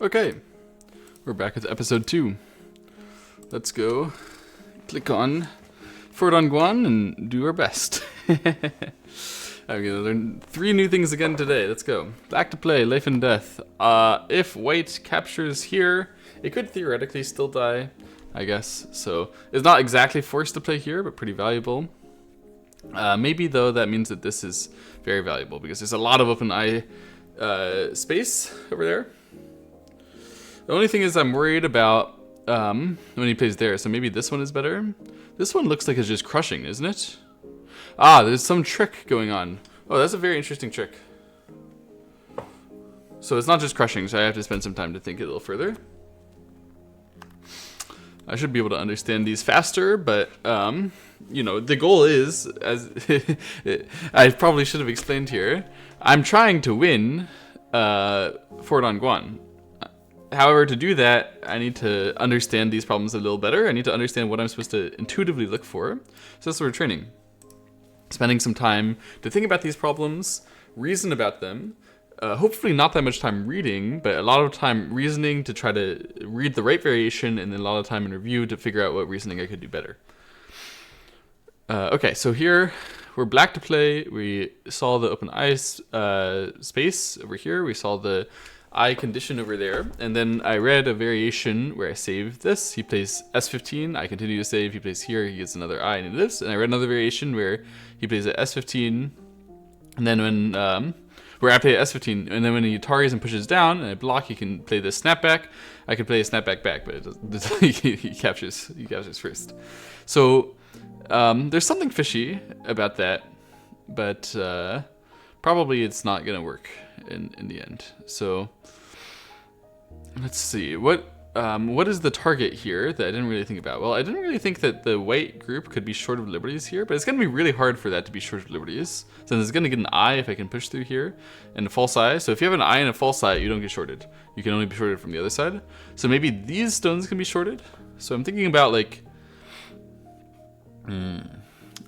Okay, we're back with episode 2. Let's go click on Fordon Guan and do our best. I'm gonna learn 3 new things again today. Let's go. Back to play, life and death. If white captures here, it could theoretically still die, I guess. So it's not exactly forced to play here, but pretty valuable. Maybe though that means that this is very valuable because there's a lot of open eye space over there. The only thing is I'm worried about when he plays there, so maybe this one is better. This one looks like it's just crushing, isn't it? Ah, there's some trick going on. Oh, that's a very interesting trick. So it's not just crushing, so I have to spend some time to think a little further. I should be able to understand these faster, but you know, the goal is, as I probably should have explained here, I'm trying to win Fordon Guan. However, to do that, I need to understand these problems a little better. I need to understand what I'm supposed to intuitively look for. So that's sort of training. Spending some time to think about these problems, reason about them. Hopefully not that much time reading, but a lot of time reasoning to try to read the right variation, and then a lot of time in review to figure out what reasoning I could do better. Okay, so here we're black to play. We saw the open eye space over here. We saw the eye condition over there, and then I read a variation where I saved this. He plays S15, I continue to save. He plays here, he gets another eye and he lives. And I read another variation where he plays at S15, and then when where I play at S15, and then when he Ataris and pushes down and I block, he can play the snapback. I can play a snapback back, but it doesn't, he captures first. So there's something fishy about that, but probably it's not gonna work in the end. So let's see, what is the target here that I didn't really think about? Well, I didn't really think that the white group could be short of liberties here, but it's gonna be really hard for that to be short of liberties. So it's gonna get an eye if I can push through here, and a false eye. So if you have an eye and a false eye, you don't get shorted. You can only be shorted from the other side. So maybe these stones can be shorted. So I'm thinking about like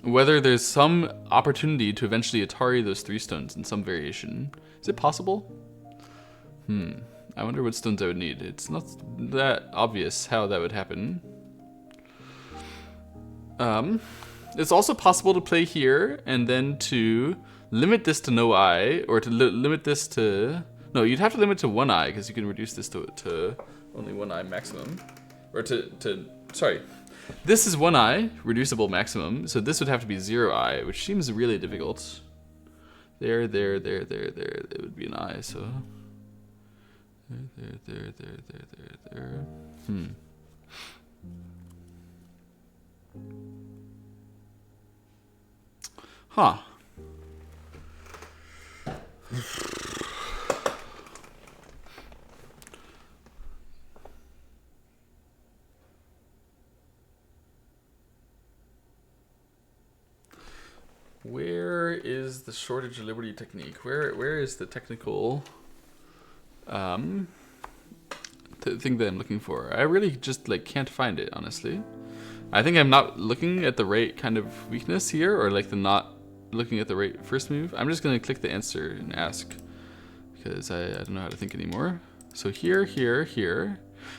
whether there's some opportunity to eventually Atari those 3 stones in some variation. Is it possible? I wonder what stones I would need. It's not that obvious how that would happen. It's also possible to play here and then to limit this to no eye, or to limit this to... No, you'd have to limit to 1 eye because you can reduce this to only 1 eye maximum. Or sorry. This is 1 eye, reducible maximum, so this would have to be 0 eye, which seems really difficult. There, it would be an eye, so... There. Huh. Where is the shortage of liberty technique? Where is the technical thing that I'm looking for? I really just like can't find it, honestly. I think I'm not looking at the right kind of weakness here, or like the not looking at the right first move. I'm just gonna click the answer and ask because I don't know how to think anymore. So here.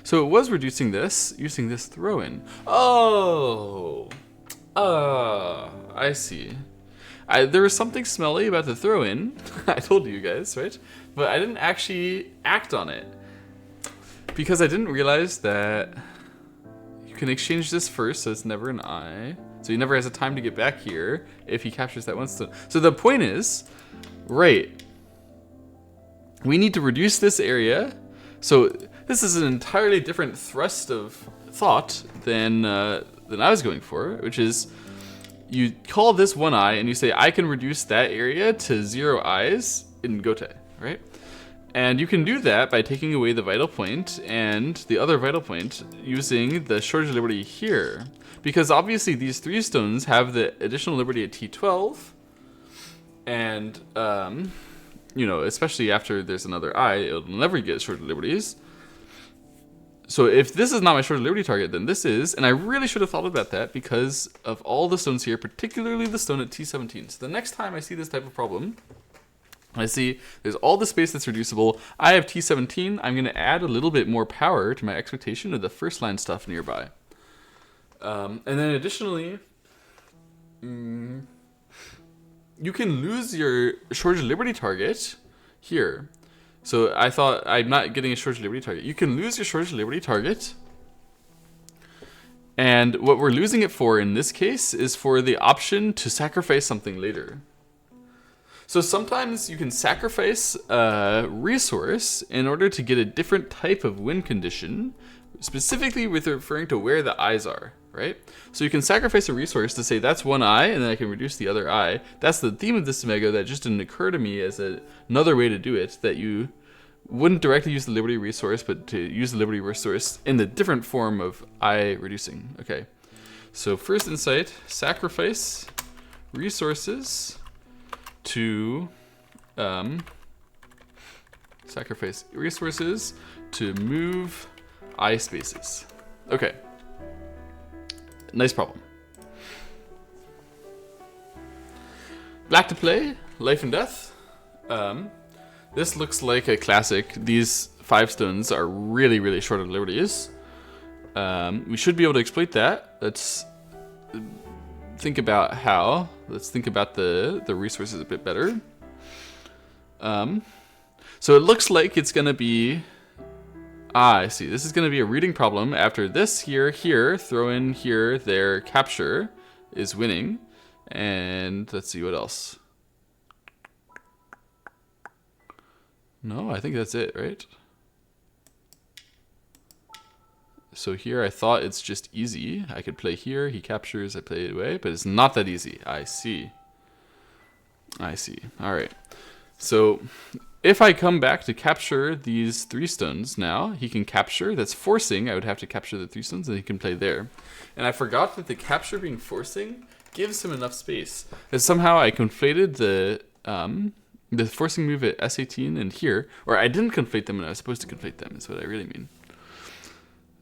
So it was reducing this using this throw in. Oh, I see. There was something smelly about the throw-in. I told you guys, right? But I didn't actually act on it because I didn't realize that you can exchange this first, so it's never an eye. So he never has a time to get back here if he captures that 1 stone. So the point is, right, we need to reduce this area. So this is an entirely different thrust of thought than I was going for, which is, you call this 1 eye and you say, I can reduce that area to 0 eyes in Gote, right? And you can do that by taking away the vital point and the other vital point using the shortage of liberty here. Because obviously these 3 stones have the additional liberty at T12. And, you know, especially after there's another eye, it'll never get shortage of liberties. So if this is not my short of liberty target, then this is, and I really should have thought about that because of all the stones here, particularly the stone at T17. So the next time I see this type of problem, I see there's all the space that's reducible. I have T17. I'm going to add a little bit more power to my expectation of the first line stuff nearby. And then additionally, you can lose your shortage of liberty target here. So I thought I'm not getting a shortage of liberty target. You can lose your shortage of liberty target. And what we're losing it for in this case is for the option to sacrifice something later. So sometimes you can sacrifice a resource in order to get a different type of win condition, specifically with referring to where the eyes are, right? So you can sacrifice a resource to say that's one eye, and then I can reduce the other eye. That's the theme of this Mega that just didn't occur to me as another way to do it, that you wouldn't directly use the Liberty resource, but to use the Liberty resource in the different form of eye reducing. Okay, so first insight, sacrifice resources to move eye spaces. Okay, nice problem. Black to play, life and death. This looks like a classic. These 5 stones are really, really short of liberties. We should be able to exploit that. Let's think about how. Let's think about the resources a bit better. So it looks like it's going to be... I see. This is going to be a reading problem after this here, throw in here, there, capture is winning. And let's see what else. No, I think that's it, right? So here I thought it's just easy. I could play here, he captures, I play it away, but it's not that easy. I see. I see. All right. So if I come back to capture these 3 stones now, he can capture. That's forcing. I would have to capture the 3 stones, and he can play there. And I forgot that the capture being forcing gives him enough space. And somehow I conflated the forcing move at S18 and here, or I didn't conflate them and I was supposed to conflate them, is what I really mean.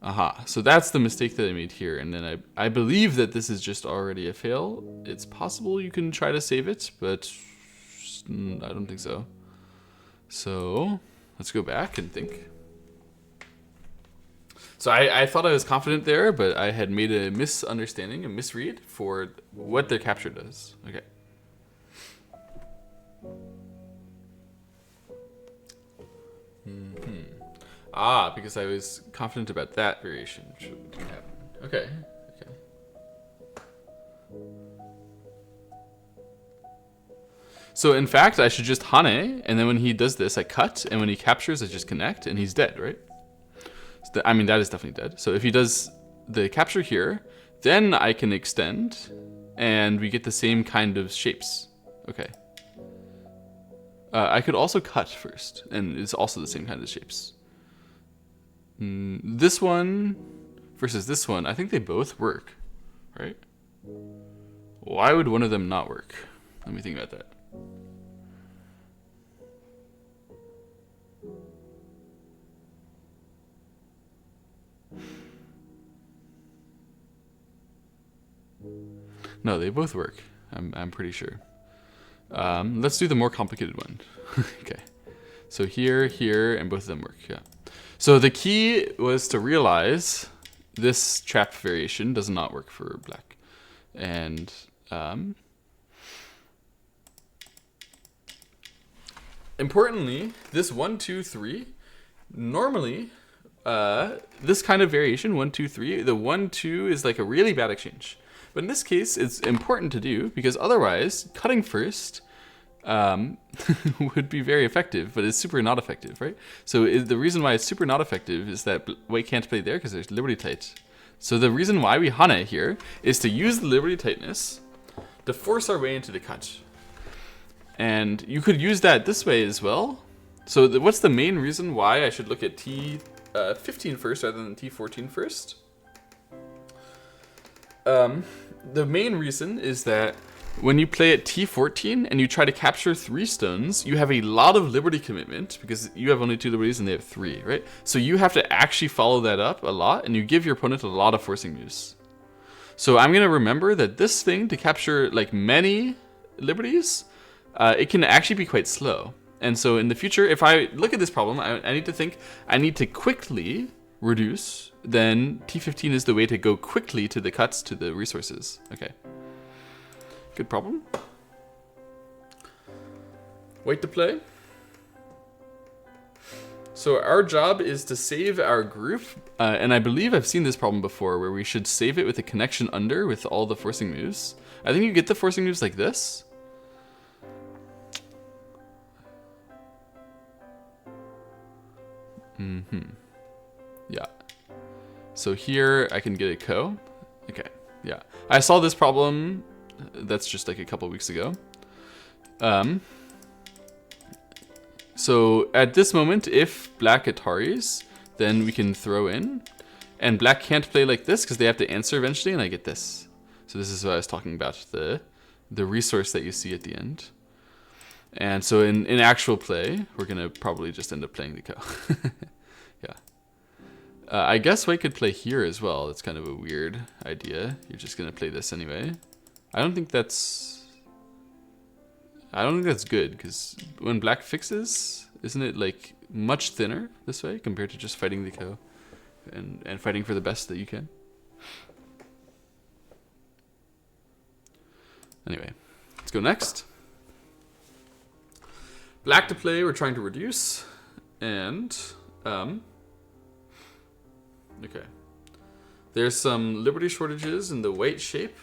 Aha, so that's the mistake that I made here, and then I believe that this is just already a fail. It's possible you can try to save it, but I don't think so. So let's go back and think. So I thought I was confident there, but I had made a misunderstanding, a misread for what their capture does. Okay. Ah, because I was confident about that variation. Should happen. Okay. Okay. So in fact, I should just Hane, and then when he does this, I cut, and when he captures, I just connect, and he's dead, right? So I mean, that is definitely dead. So if he does the capture here, then I can extend, and we get the same kind of shapes. Okay. I could also cut first, and it's also the same kind of shapes. This one versus this one, I think they both work, right? Why would one of them not work? Let me think about that. No, they both work. I'm pretty sure. Let's do the more complicated one. Okay. So here, here, and both of them work, yeah. So the key was to realize this trap variation does not work for black. And importantly, this 1, 2, 3, normally this kind of variation, 1, 2, 3, the 1, 2 is like a really bad exchange. But in this case, it's important to do because otherwise, cutting first would be very effective, but it's super not effective, right? So the reason why it's super not effective is that white can't play there because there's liberty tight. So the reason why we Hane here is to use the liberty tightness to force our way into the cut. And you could use that this way as well. So what's the main reason why I should look at T15 first rather than T14 first? The main reason is that when you play at T14 and you try to capture 3 stones, you have a lot of liberty commitment because you have only 2 liberties and they have 3, right? So you have to actually follow that up a lot and you give your opponent a lot of forcing moves. So I'm going to remember that this thing to capture like many liberties, it can actually be quite slow. And so in the future, if I look at this problem, I need to think, I need to quickly reduce, then T15 is the way to go quickly to the cuts to the resources. Okay. Good problem. Wait to play. So our job is to save our group, and I believe I've seen this problem before where we should save it with a connection under with all the forcing moves. I think you get the forcing moves like this. Yeah. So here I can get a ko. Okay, yeah. I saw this problem, that's just like a couple weeks ago. So at this moment, if black Ataris, then we can throw in. And black can't play like this because they have to answer eventually, and I get this. So this is what I was talking about, the resource that you see at the end. And so in actual play, we're going to probably just end up playing the ko. Yeah. I guess white could play here as well. That's kind of a weird idea. You're just going to play this anyway. I don't think that's good, because when black fixes, isn't it like much thinner this way compared to just fighting the ko and fighting for the best that you can? Anyway, let's go next. Black to play, we're trying to reduce, and okay. There's some liberty shortages in the white shape.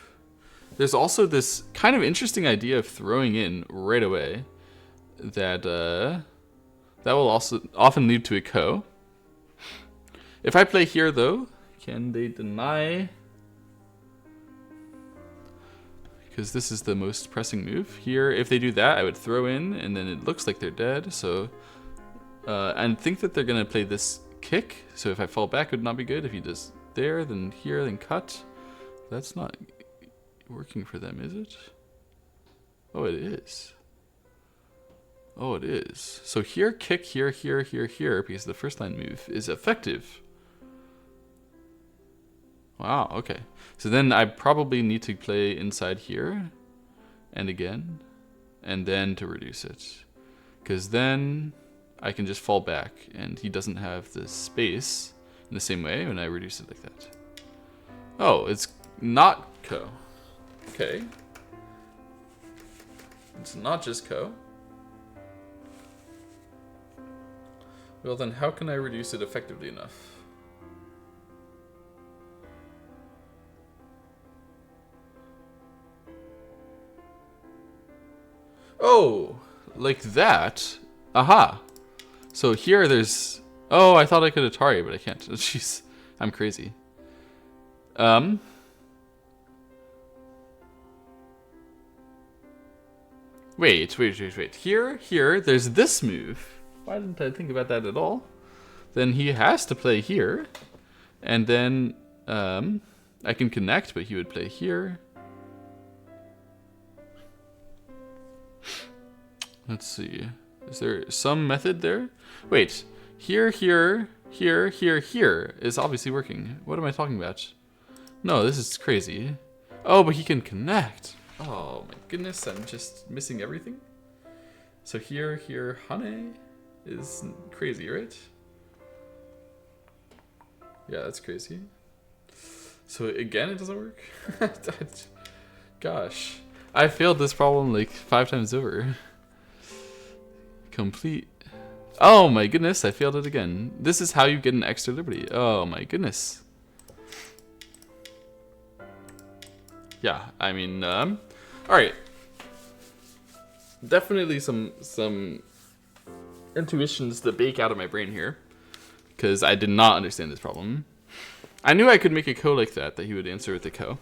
There's also this kind of interesting idea of throwing in right away that that will also often lead to a ko. If I play here though, can they deny? Because this is the most pressing move. Here, if they do that, I would throw in, and then it looks like they're dead. So, and think that they're gonna play this kick. So if I fall back, it would not be good. If he does there, then here, then cut. That's not working for them, is it? Oh, it is. Oh, it is. So here, kick, here, here, here, here, because the first line move is effective. Wow, okay. So then I probably need to play inside here, and again, and then to reduce it. Because then I can just fall back, and he doesn't have the space in the same way when I reduce it like that. Oh, it's not ko. Okay. It's not just ko. Well then, how can I reduce it effectively enough? Oh, like that? Aha. So here there's... Oh, I thought I could Atari, but I can't. Jeez, I'm crazy. Wait. Here, there's this move. Why didn't I think about that at all? Then he has to play here. And then I can connect, but he would play here. Let's see. Is there some method there? Wait. Here is obviously working. What am I talking about? No, this is crazy. Oh, but he can connect. Oh my goodness, I'm just missing everything. So here, Hane is crazy, right? Yeah, that's crazy. So again, it doesn't work? Gosh. I failed this problem like 5 times over. Complete. Oh my goodness, I failed it again. This is how you get an extra liberty. Oh my goodness. Yeah, I mean, alright. Definitely some intuitions that bake out of my brain here. Because I did not understand this problem. I knew I could make a ko like that he would answer with a ko.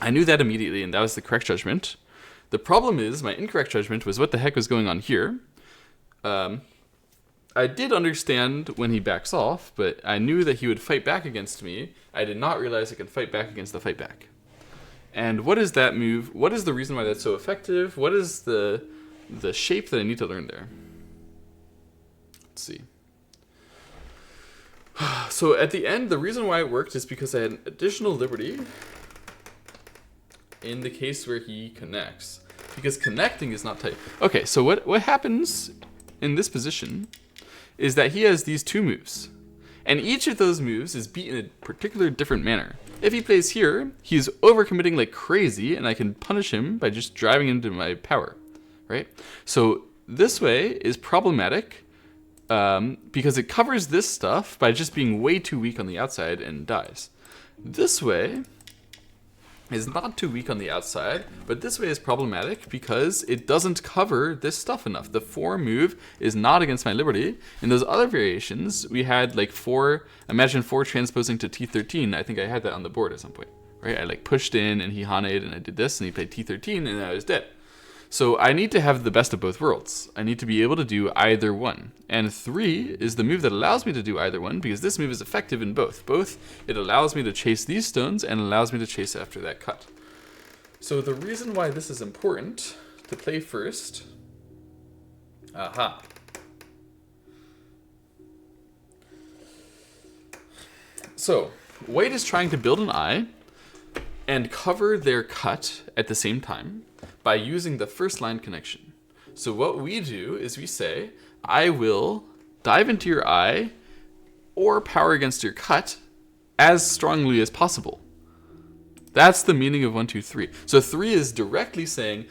I knew that immediately, and that was the correct judgment. The problem is, my incorrect judgment was what the heck was going on here. I did understand when he backs off, but I knew that he would fight back against me. I did not realize I could fight back against the fight back. And what is that move? What is the reason why that's so effective? What is the shape that I need to learn there? Let's see. So at the end, the reason why it worked is because I had an additional liberty in the case where he connects. because connecting is not tight. Okay, so what happens in this position is that he has these two moves. And each of those moves is beat in a particular different manner. If he plays here, he's overcommitting like crazy, and I can punish him by just driving into my power, right? So this way is problematic because it covers this stuff by just being way too weak on the outside and dies. This way is not too weak on the outside, but this way is problematic because it doesn't cover this stuff enough. The 4 move is not against my liberty. In those other variations, we had like 4, imagine 4 transposing to T13. I think I had that on the board at some point, right? I like pushed in and he Hane'd and I did this and he played T13 and I was dead. So I need to have the best of both worlds. I need to be able to do either one. And 3 is the move that allows me to do either one because this move is effective in both. Both, it allows me to chase these stones and allows me to chase after that cut. So the reason why this is important to play first... Aha. So, white is trying to build an eye and cover their cut at the same time by using the first line connection. So what we do is we say, I will dive into your eye or power against your cut as strongly as possible. That's the meaning of 1, 2, 3. So 3 is directly saying,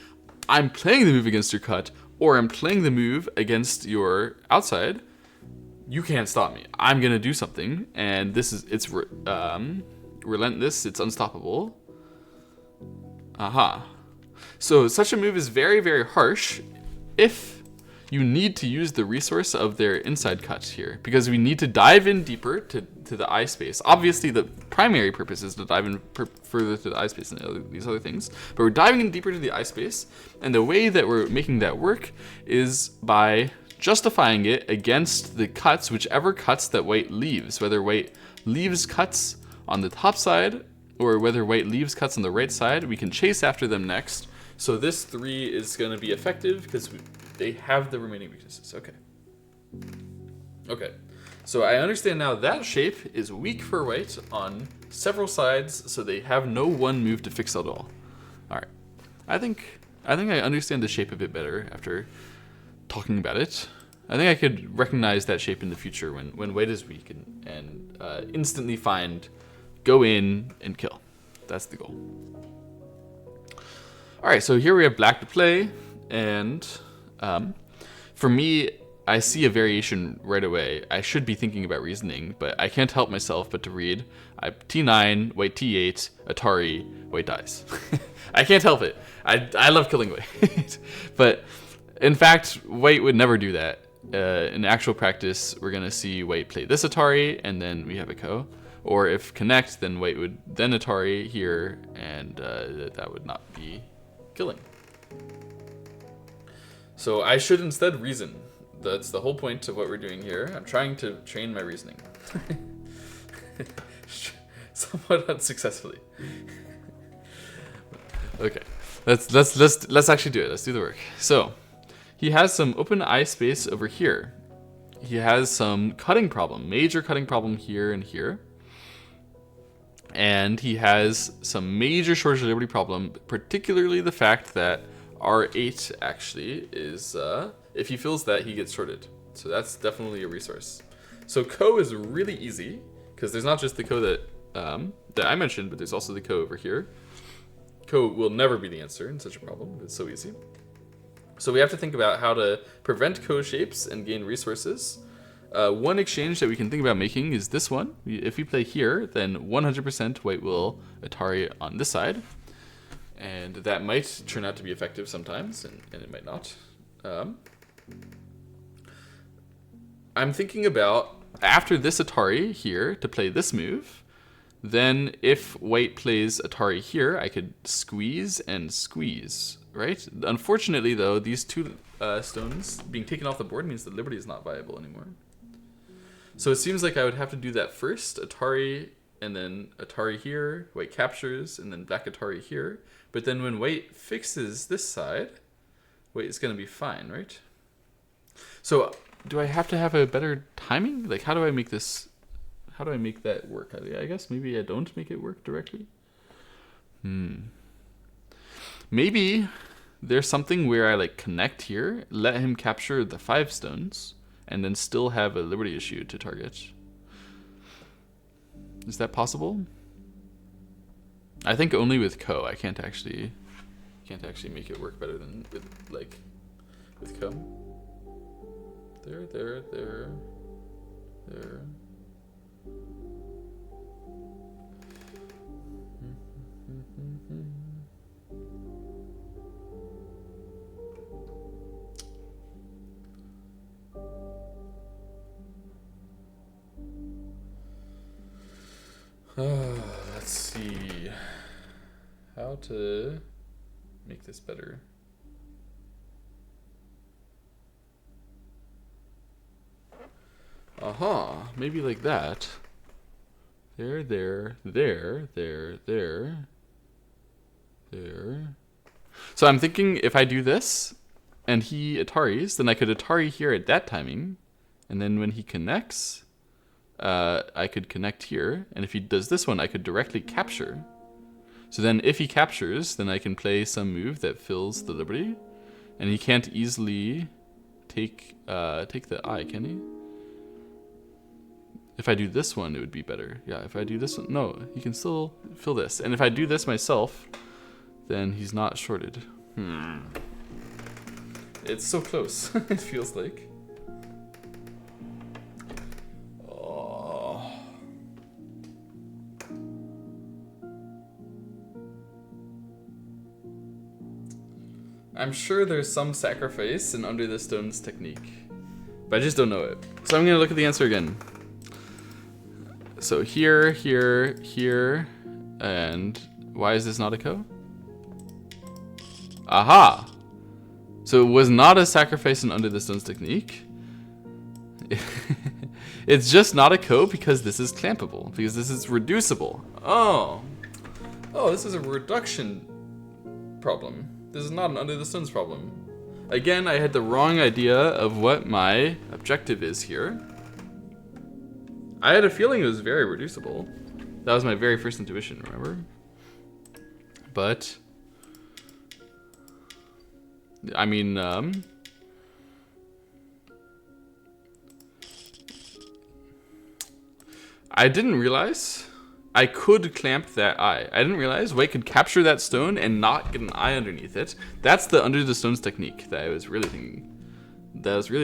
I'm playing the move against your cut, or I'm playing the move against your outside. You can't stop me. I'm gonna do something, and it's relentless. It's unstoppable. Aha. So such a move is very, very harsh if you need to use the resource of their inside cut here, because we need to dive in deeper to the eye space. Obviously, the primary purpose is to dive in further to the eye space and these other things, but we're diving in deeper to the eye space, and the way that we're making that work is by justifying it against the cuts, whichever cuts that white leaves, whether white leaves cuts on the top side or whether white leaves cuts on the right side. We can chase after them next. So this 3 is going to be effective because they have the remaining weaknesses. Okay. So I understand now that shape is weak for white on several sides, so they have no one move to fix it all. All right. I think I understand the shape a bit better after talking about it. I think I could recognize that shape in the future when white is weak and instantly find, go in and kill. That's the goal. All right, so here we have black to play, and for me, I see a variation right away. I should be thinking about reasoning, but I can't help myself but to read T9, white T8, Atari, white dies. I can't help it. I love killing white. But in fact, white would never do that. In actual practice, we're going to see white play this Atari, and then we have a Ko. Or if connect, then white would then Atari here, and that would not be killing. So I should instead reason. That's the whole point of what we're doing here. I'm trying to train my reasoning. Somewhat unsuccessfully. Okay, let's actually do it. Let's do the work. So he has some open eye space over here. He has some cutting problem, major cutting problem here and here. And he has some major shortage of liberty problem, particularly the fact that R8 actually is, if he fills that, he gets shorted. So that's definitely a resource. So Ko is really easy, because there's not just the Ko that I mentioned, but there's also the Ko over here. Ko will never be the answer in such a problem. It's so easy. So we have to think about how to prevent Ko shapes and gain resources. One exchange that we can think about making is this one. If we play here, then 100% white will Atari on this side. And that might turn out to be effective sometimes, and it might not. I'm thinking about, after this Atari here, to play this move. Then if white plays Atari here, I could squeeze and squeeze, right? Unfortunately, though, these two stones being taken off the board means that liberty is not viable anymore. So it seems like I would have to do that first, Atari, and then Atari here, white captures, and then black Atari here. But then when white fixes this side, white is going to be fine, right? So do I have to have a better timing? Like, how do I make that work? I guess maybe I don't make it work directly. Maybe there's something where I like connect here, let him capture the 5 stones, and then still have a Liberty issue to target. Is that possible? I think only with Ko. I can't actually make it work better than with Ko. There. Let's see how to make this better. Aha, maybe like that. There. So I'm thinking if I do this and he Ataris, then I could Atari here at that timing, and then when he connects, I could connect here, and if he does this one, I could directly capture. So then if he captures, then I can play some move that fills the Liberty, and he can't easily take the eye, can he? If I do this one, it would be better. Yeah, if I do this one, no, he can still fill this. And if I do this myself, then he's not shorted. It's so close, it feels like. I'm sure there's some sacrifice in Under the Stones technique, but I just don't know it. So I'm gonna look at the answer again. So here, and why is this not a Ko? Aha! So it was not a sacrifice in Under the Stones technique. It's just not a Ko because this is clampable, because this is reducible. Oh, this is a reduction problem. This is not an Under the Stones problem. Again, I had the wrong idea of what my objective is here. I had a feeling it was very reducible. That was my very first intuition, remember? But I mean, I didn't realize I could clamp that eye. I didn't realize White could capture that stone and not get an eye underneath it. That's the Under the Stones technique that I was really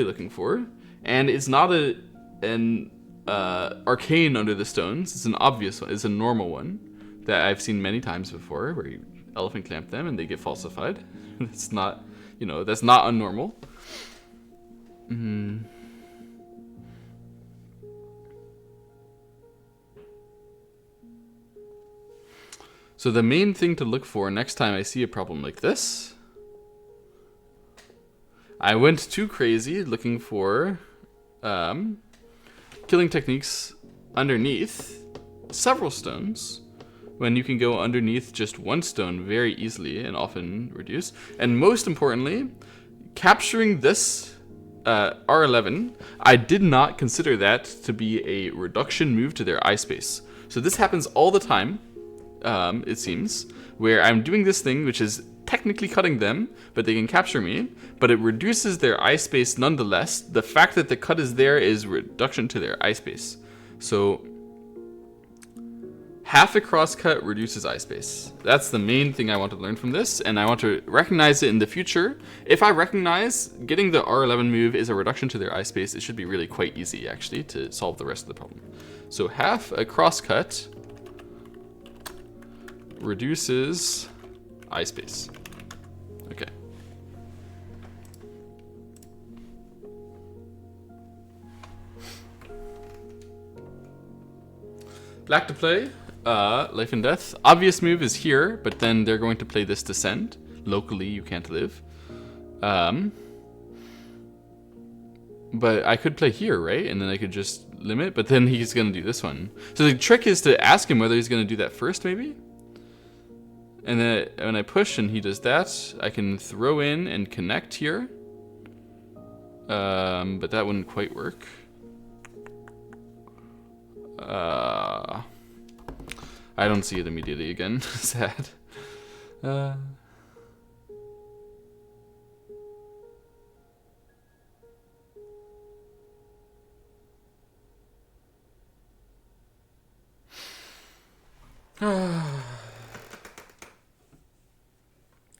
looking for. And it's not an arcane Under the Stones. It's an obvious one. It's a normal one that I've seen many times before, where you elephant clamp them and they get falsified. It's not, that's not unnormal. So the main thing to look for next time I see a problem like this, I went too crazy looking for killing techniques underneath several stones, when you can go underneath just one stone very easily and often reduce. And most importantly, capturing this R11, I did not consider that to be a reduction move to their eye space. So this happens all the time. It seems, where I'm doing this thing which is technically cutting them, but they can capture me, but it reduces their eye space nonetheless. The fact that the cut is there is reduction to their eye space. So half a crosscut reduces eye space. That's the main thing I want to learn from this, and I want to recognize it in the future. If I recognize getting the R11 move is a reduction to their eye space, it should be really quite easy actually to solve the rest of the problem. So half a crosscut reduces eye space. Okay. Black to play, Life and Death. Obvious move is here, but then they're going to play this Descend. Locally, you can't live. But I could play here, right? And then I could just limit, but then he's going to do this one. So the trick is to ask him whether he's going to do that first, maybe? And then when I push and he does that, I can throw in and connect here. But that wouldn't quite work. I don't see it immediately again. Sad.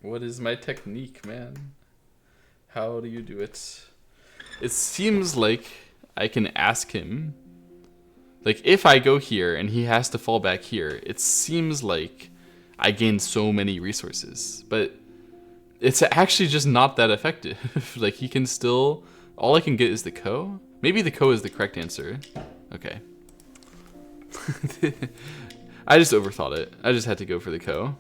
What is my technique, man? How do you do it? It seems like I can ask him. Like, if I go here and he has to fall back here, it seems like I gain so many resources. But it's actually just not that effective. Like, he can still... All I can get is the ko. Maybe the ko is the correct answer. Okay. I just overthought it. I just had to go for the ko.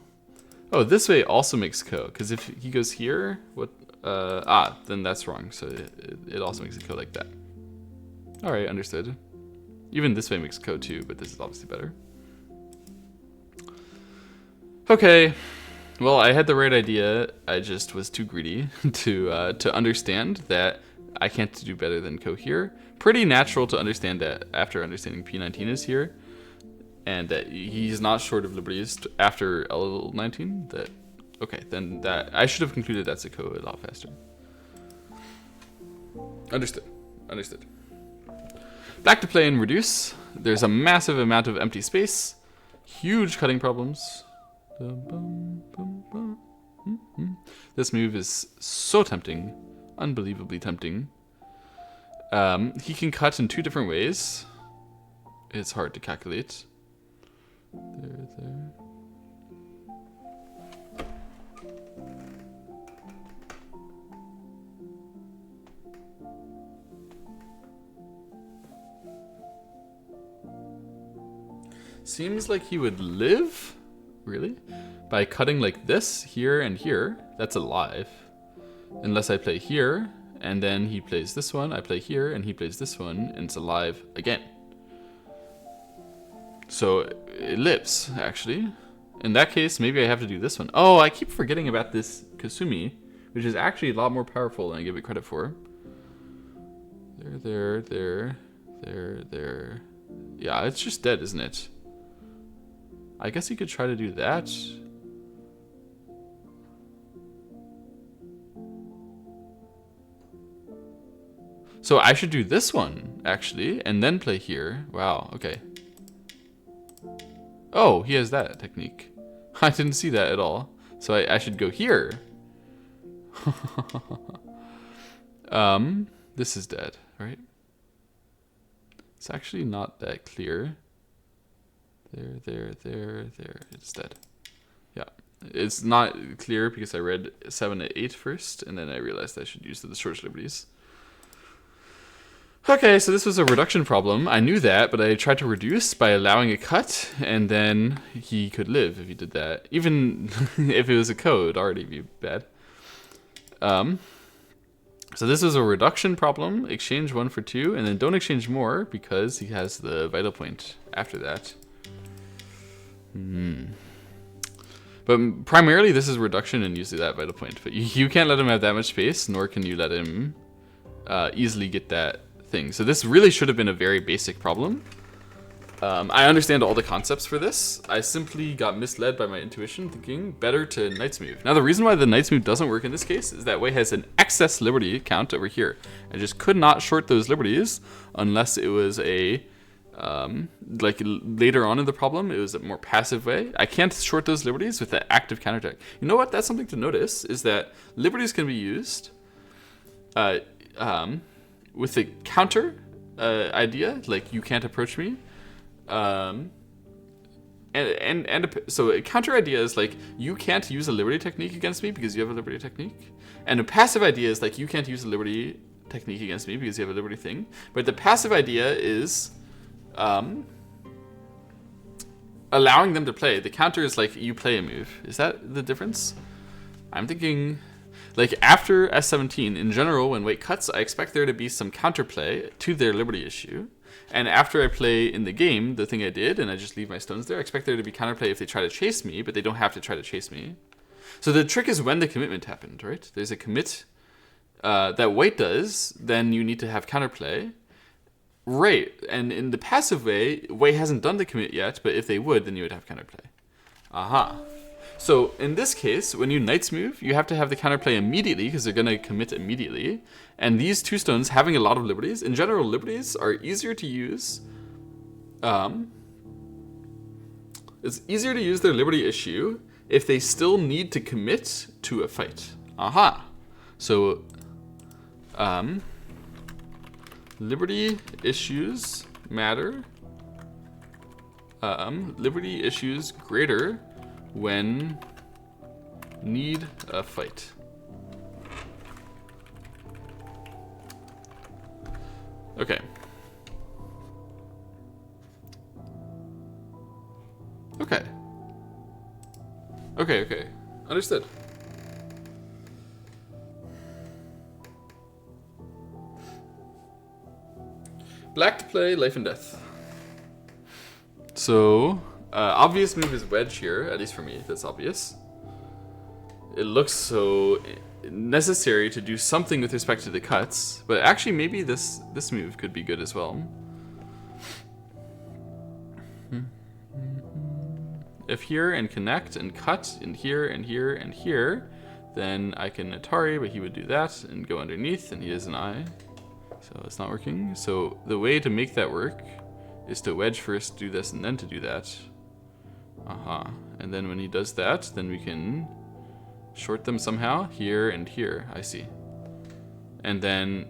Oh, this way also makes ko. Because if he goes here, what... then that's wrong. So it also makes a ko like that. Alright, understood. Even this way makes ko too, but this is obviously better. Okay. Well, I had the right idea. I just was too greedy to understand that I can't do better than ko here. Pretty natural to understand that after understanding P19 is here, and that he's not short of liberties after L19. That okay, then that I should have concluded that's a ko a lot faster. Understood. Understood. Back to play and reduce. There's a massive amount of empty space, huge cutting problems. This move is so tempting, unbelievably tempting. He can cut in two different ways. It's hard to calculate. There. Seems like he would live, really, by cutting like this, here and here. That's alive. Unless I play here, and then he plays this one, I play here, and he plays this one, and it's alive again. So it lives, actually. In that case, maybe I have to do this one. Oh, I keep forgetting about this Kasumi, which is actually a lot more powerful than I give it credit for. There. Yeah, it's just dead, isn't it? I guess you could try to do that. So I should do this one, actually, and then play here. Wow, okay. Oh, he has that technique. I didn't see that at all. So I should go here. This is dead, right? It's actually not that clear. There. It's dead. Yeah. It's not clear because I read 7 to 8 first, and then I realized I should use the shortest liberties. Okay, so this was a reduction problem. I knew that, but I tried to reduce by allowing a cut, and then he could live if he did that. Even if it was a ko, it'd already be bad. So this was a reduction problem. Exchange 1 for 2, and then don't exchange more because he has the vital point after that. But primarily this is reduction and usually that vital point. But you can't let him have that much space, nor can you let him easily get that thing. So this really should have been a very basic problem. I understand all the concepts for this. I simply got misled by my intuition, thinking better to Knight's Move. Now the reason why the Knight's Move doesn't work in this case is that Wei has an excess liberty count over here. I just could not short those liberties unless it was a like later on in the problem, it was a more passive way. I can't short those liberties with the active counterattack. You know what? That's something to notice, is that liberties can be used with the counter idea, like you can't approach me. So a counter idea is like you can't use a liberty technique against me because you have a liberty technique. And a passive idea is like you can't use a liberty technique against me because you have a liberty thing. But the passive idea is allowing them to play. The counter is like you play a move. Is that the difference? I'm thinking like after S17 in general, when Wei cuts, I expect there to be some counterplay to their liberty issue. And after I play in the game, the thing I did, and I just leave my stones there, I expect there to be counterplay if they try to chase me, but they don't have to try to chase me. So the trick is when the commitment happened, right? There's a commit that Wei does, then you need to have counterplay. Right, and in the passive way, Wei hasn't done the commit yet, but if they would, then you would have counterplay. Aha. So in this case, when you Knight's Move, you have to have the counterplay immediately because they're going to commit immediately. And these two stones having a lot of liberties, in general, liberties are easier to use. It's easier to use their liberty issue if they still need to commit to a fight. Aha. So, liberty issues matter. Liberty issues greater when need a fight. Okay. Okay. Okay. Understood. Black to play life and death. So, obvious move is wedge here, at least for me, that's obvious. It looks so necessary to do something with respect to the cuts, but actually maybe this move could be good as well. If here and connect and cut and here and here and here, then I can Atari, but he would do that and go underneath, and he has an eye. So it's not working. So the way to make that work is to wedge first, do this, and then to do that. Aha. And then when he does that, then we can short them somehow here and here. I see. And then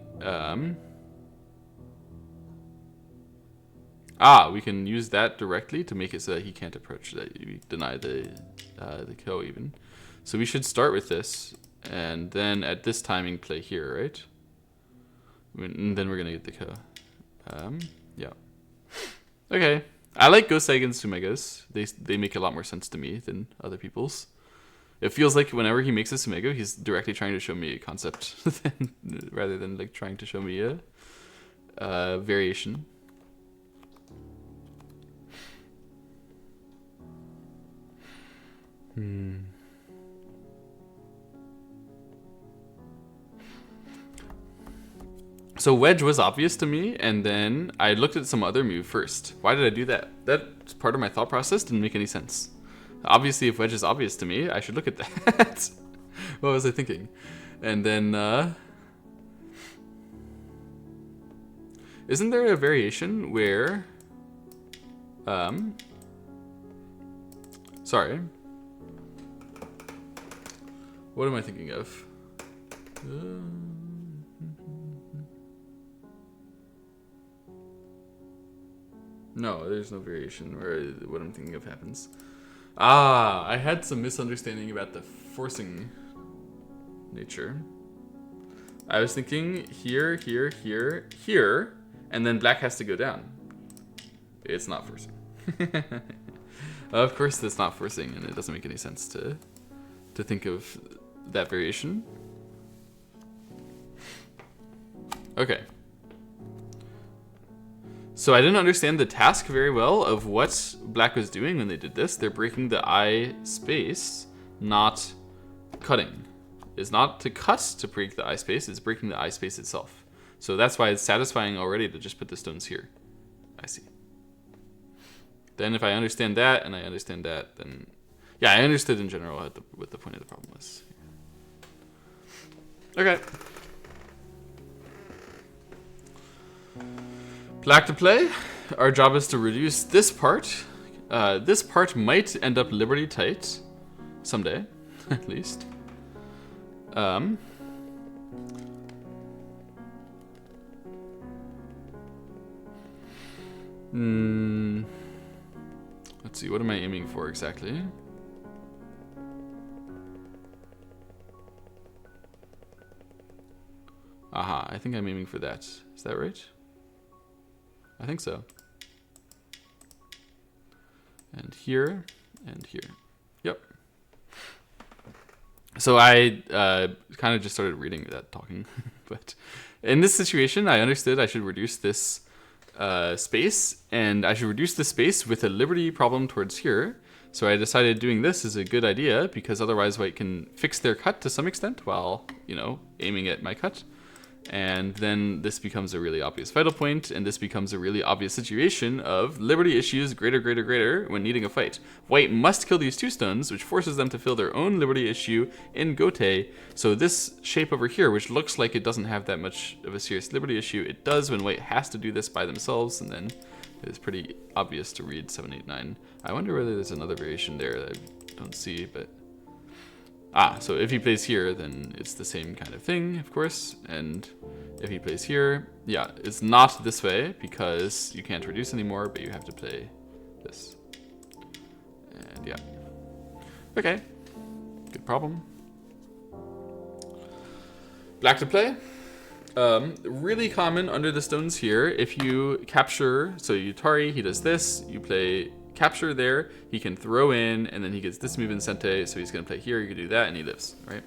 we can use that directly to make it so that he can't approach, that we deny the ko even. So we should start with this, and then at this timing play here, right? And then we're gonna get the ko. Yeah. Okay. I like Go Saigon's Sumegas. They make a lot more sense to me than other people's. It feels like whenever he makes a Sumego, he's directly trying to show me a concept rather than like trying to show me a variation. So wedge was obvious to me, and then I looked at some other move first. Why did I do that? That's part of my thought process, didn't make any sense. Obviously, if wedge is obvious to me, I should look at that. What was I thinking? And then, isn't there a variation where, sorry. What am I thinking of? No, there's no variation where what I'm thinking of happens. I had some misunderstanding about the forcing nature. I was thinking here, here, here, here, and then black has to go down. It's not forcing. Of course it's not forcing, and it doesn't make any sense to think of that variation. Okay. So I didn't understand the task very well of what black was doing when they did this. They're breaking the I space, not cutting. It's not to cut to break the I space, it's breaking the I space itself. So that's why it's satisfying already to just put the stones here. I see. Then if I understand that and I understand that, then yeah, I understood in general what the point of the problem was. Okay. Black to play. Our job is to reduce this part. This part might end up liberty tight someday, at least. Let's see, what am I aiming for exactly? Aha, I think I'm aiming for that. Is that right? I think so. And here, and here. Yep. So I kind of just started reading that talking. But in this situation, I understood I should reduce this space, and I should reduce the space with a liberty problem towards here. So I decided doing this is a good idea, because otherwise white can fix their cut to some extent while, you know, aiming at my cut. And then this becomes a really obvious vital point, and this becomes a really obvious situation of liberty issues greater when needing a fight. White must kill these two stones, which forces them to fill their own liberty issue in Gote. So this shape over here, which looks like it doesn't have that much of a serious liberty issue, it does when white has to do this by themselves, and then It's pretty obvious to read 7, 8, 9. I wonder whether there's another variation there that I don't see, but... Ah, so if he plays here, then it's the same kind of thing, of course. And if he plays here, yeah, it's not this way because you can't reduce anymore, but you have to play this. And yeah. Okay. Good problem. Black to play. Really common under the stones here. If you capture, so you Tari, he does this, you play capture there, he can throw in, and then he gets this move in Sente, so he's going to play here, you can do that, and he lives, right?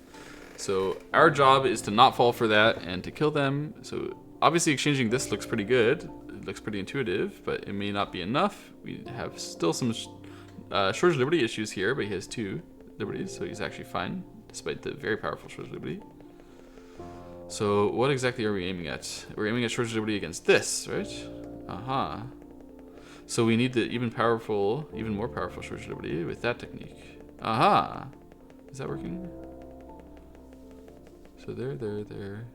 So our job is to not fall for that and to kill them. So obviously exchanging this looks pretty good. It looks pretty intuitive, but it may not be enough. We have still some Shortage Liberty issues here, but he has 2 liberties, so he's actually fine, despite the very powerful Shortage Liberty. So what exactly are we aiming at? We're aiming at Shortage Liberty against this, right? Aha. So we need the even more powerful Shortage Liberty with that technique. Aha! Is that working? So there.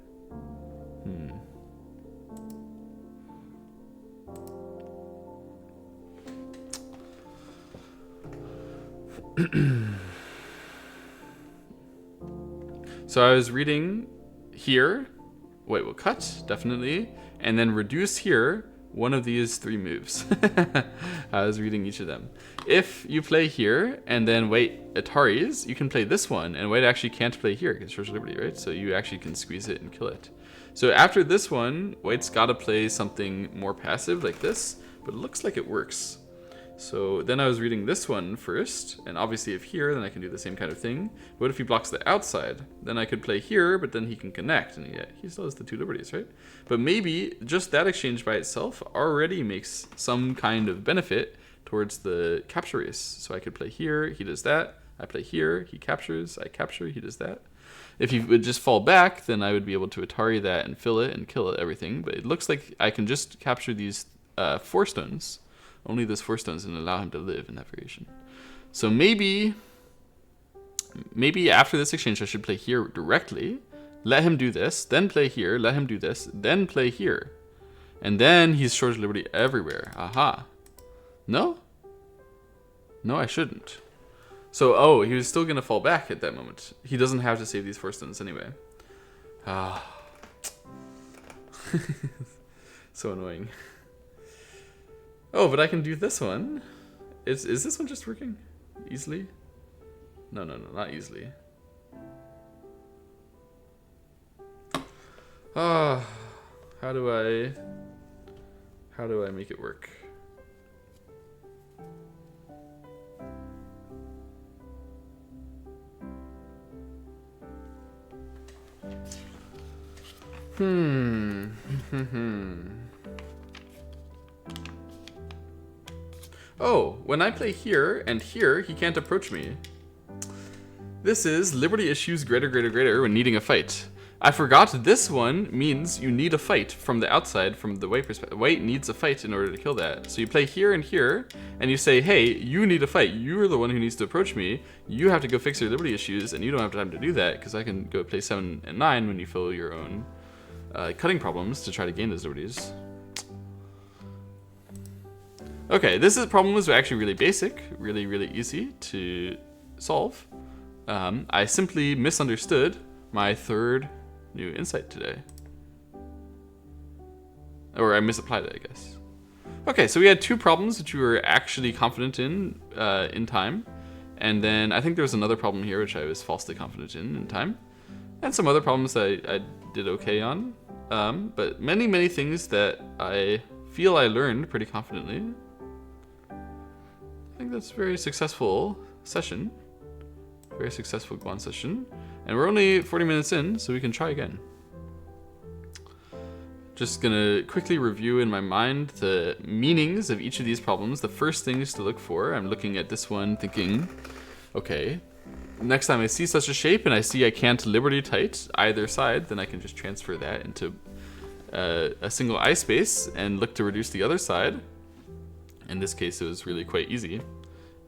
So I was reading here. Wait, we'll cut, definitely. And then reduce here. One of these 3 moves. I was reading each of them. If you play here and then wait Ataris, you can play this one, and White actually can't play here against Shortage Liberty, right? So you actually can squeeze it and kill it. So after this one, White's got to play something more passive like this, but it looks like it works. So then I was reading this one first, and obviously if here, then I can do the same kind of thing. What if he blocks the outside? Then I could play here, but then he can connect, and yeah, he still has the 2 liberties, right? But maybe just that exchange by itself already makes some kind of benefit towards the capture race. So I could play here, he does that. I play here, he captures, I capture, he does that. If he would just fall back, then I would be able to Atari that and fill it and kill it, everything. But it looks like I can just capture these 4 stones. Only those 4 stones and allow him to live in that variation. So maybe after this exchange I should play here directly, let him do this, then play here, let him do this, then play here. And then he's Shortage Liberty everywhere. Aha. No? No, I shouldn't. So, oh, he was still going to fall back at that moment. He doesn't have to save these 4 stones anyway. Ah. So annoying. Oh, but I can do this one. Is this one just working? Easily? No, not easily. Ah, how do I make it work? Oh, when I play here and here, he can't approach me. This is Liberty issues greater when needing a fight. I forgot this one means you need a fight from the outside, from the White perspective. White needs a fight in order to kill that. So you play here and here, and you say, hey, you need a fight. You're the one who needs to approach me. You have to go fix your Liberty issues, and you don't have time to do that, because I can go play 7 and 9 when you fill your own cutting problems to try to gain those Liberties. Okay, problem was actually really basic, really easy to solve. I simply misunderstood my 3rd new insight today. Or I misapplied it, I guess. Okay, so we had 2 problems which we were actually confident in time. And then I think there was another problem here which I was falsely confident in time. And some other problems that I did okay on. But many things that I feel I learned pretty confidently. I think that's a very successful session. Very successful Guan session. And we're only 40 minutes in, so we can try again. Just gonna quickly review in my mind the meanings of each of these problems. The first things to look for, I'm looking at this one thinking, okay, next time I see such a shape and I see I can't Liberty tight either side, then I can just transfer that into a single eye space and look to reduce the other side. In this case, it was really quite easy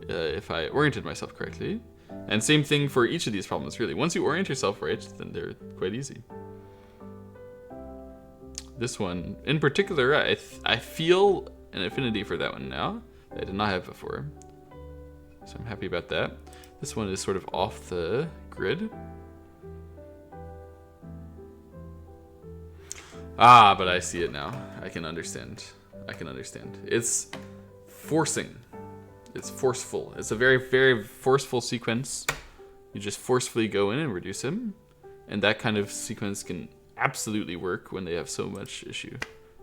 if I oriented myself correctly. And same thing for each of these problems, really. Once you orient yourself right, then they're quite easy. This one, in particular, I feel an affinity for that one now that I did not have before. So I'm happy about that. This one is sort of off the grid. Ah, but I see it now. I can understand. I can understand. It's forcing. It's forceful. It's a very, very forceful sequence. You just forcefully go in and reduce him. And that kind of sequence can absolutely work when they have so much issue.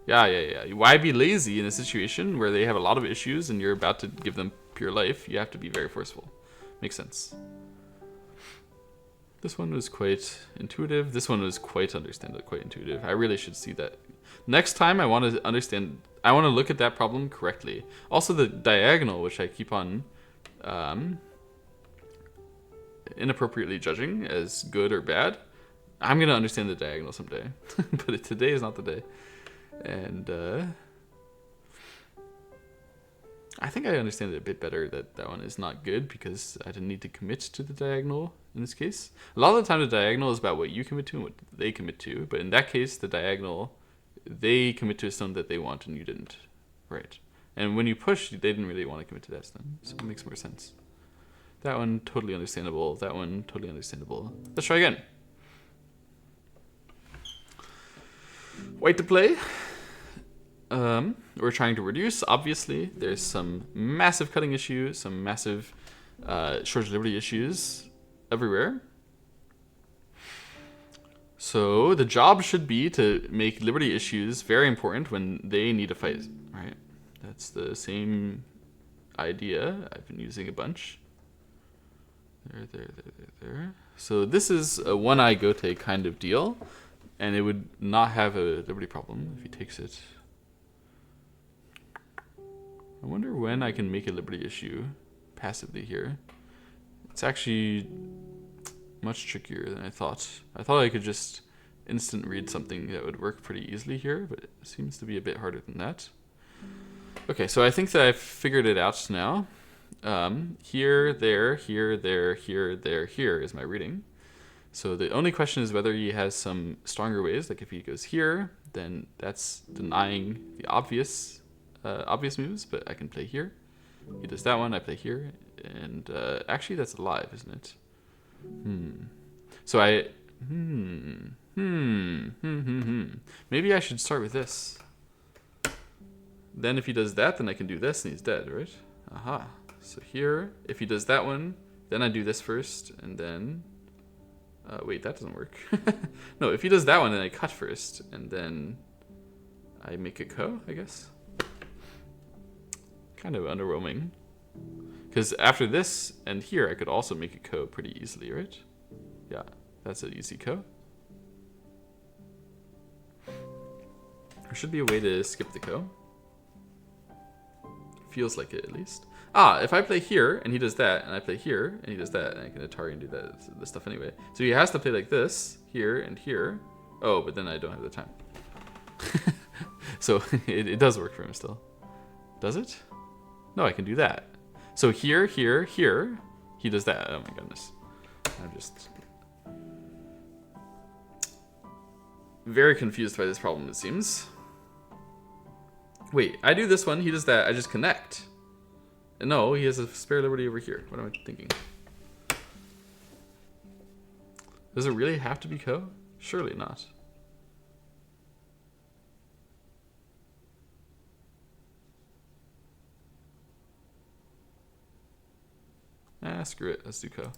Yeah. Why be lazy in a situation where they have a lot of issues and you're about to give them pure life? You have to be very forceful. Makes sense. This one was quite intuitive. This one was quite understandable, quite intuitive. I really should see that. Next time I want to understand, I want to look at that problem correctly. Also the diagonal, which I keep on inappropriately judging as good or bad. I'm going to understand the diagonal someday. But today is not the day. And I think I understand it a bit better that that one is not good because I didn't need to commit to the diagonal in this case. A lot of the time the diagonal is about what you commit to and what they commit to. But in that case, the diagonal, they commit to a stone that they want and you didn't. Right. And when you push, they didn't really want to commit to that stone. So it makes more sense. That one, totally understandable. That one, totally understandable. Let's try again. White to play. We're trying to reduce, obviously. There's some massive cutting issues, some massive short delivery issues everywhere. So the job should be to make liberty issues very important when they need a fight, right? That's the same idea I've been using a bunch. There. So this is a one-eye Gote kind of deal, and it would not have a liberty problem if he takes it. I wonder when I can make a liberty issue passively here. It's actually much trickier than I thought. I thought I could just instant read something that would work pretty easily here, but it seems to be a bit harder than that. Okay, so I think that I've figured it out now. Here, there, here, there, here, there, here is my reading. So the only question is whether he has some stronger ways. Like if he goes here, then that's denying the obvious moves, but I can play here. He does that one, I play here, and actually that's alive, isn't it? So maybe I should start with this. Then if he does that, then I can do this, and he's dead, right? Aha. So here, if he does that one, then I do this first, and then... wait, that doesn't work. No, if he does that one, then I cut first, and then I make a ko, I guess. Kind of underwhelming. Because after this and here, I could also make a ko pretty easily, right? Yeah, that's an easy ko. There should be a way to skip the ko. Feels like it, at least. Ah, if I play here, and he does that, and I play here, and he does that, and I can Atari and do this stuff anyway. So he has to play like this, here, and here. Oh, but then I don't have the time. So it does work for him still. Does it? No, I can do that. So here, here, here, he does that. Oh my goodness. I'm just very confused by this problem, it seems. Wait, I do this one, he does that, I just connect. No, he has a spare liberty over here. What am I thinking? Does it really have to be ko? Surely not. Screw it. Let's do ko.